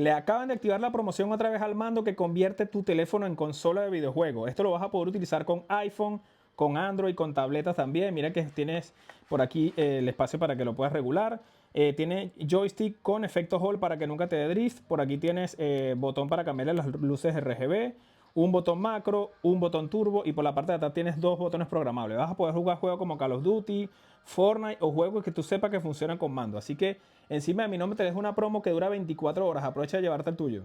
Le acaban de activar la promoción otra vez al mando que convierte tu teléfono en consola de videojuegos. Esto lo vas a poder utilizar con iPhone, con Android, con tabletas también. Mira que tienes por aquí el espacio para que lo puedas regular. Tiene joystick con efecto Hall para que nunca te dé drift. Por aquí tienes botón para cambiarle las luces RGB, un botón macro, un botón turbo y por la parte de atrás tienes dos botones programables. Vas a poder jugar juegos como Call of Duty, Fortnite o juegos que tú sepas que funcionan con mando. Así que encima de mi nombre te dejo una promo que dura 24 horas. Aprovecha de llevarte el tuyo.